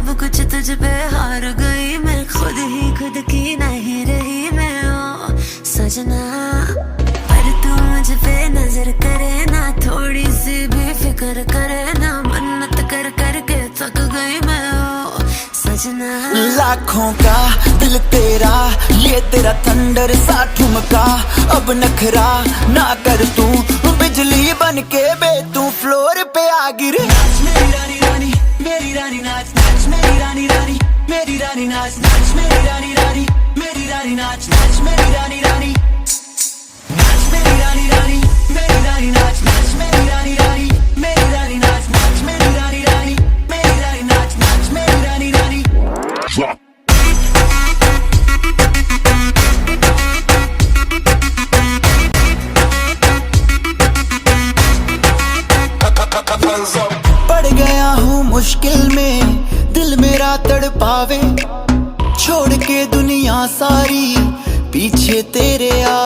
सब कुछ तुझ पे हार गई मैं, खुद ही खुद की नहीं रही मैं ओ सजना। पर तू मुझ पे नजर करे ना, थोड़ी सी भी फिक्र करे ना, मन्नत कर करके थक गई मैं ओ सजना। लाखों का दिल तेरा, ये तेरा थंडर सा ठुमका, अब नखरा ना कर तू, बिजली बन के बे तू फ्लोर पे आ गिर। नाच मेरी रानी रानी, मेरी रानी नाच नाच मेरी रानी रानी, मेरी रानी नाच नाच मेरी रानी रानी, मेरी रानी नाच नाच मेरी रानी रानी, नाच मेरी रानी रानी, मेरी रानी नाच नाच मेरी रानी रानी, मेरी रानी नाच नाच मेरी रानी रानी, मेरी रानी नाच नाच मेरी रानी रानी। पड़ गया हूँ मुश्किल में, दिल मेरा तड़पावे, छोड़ के दुनिया सारी पीछे तेरे आ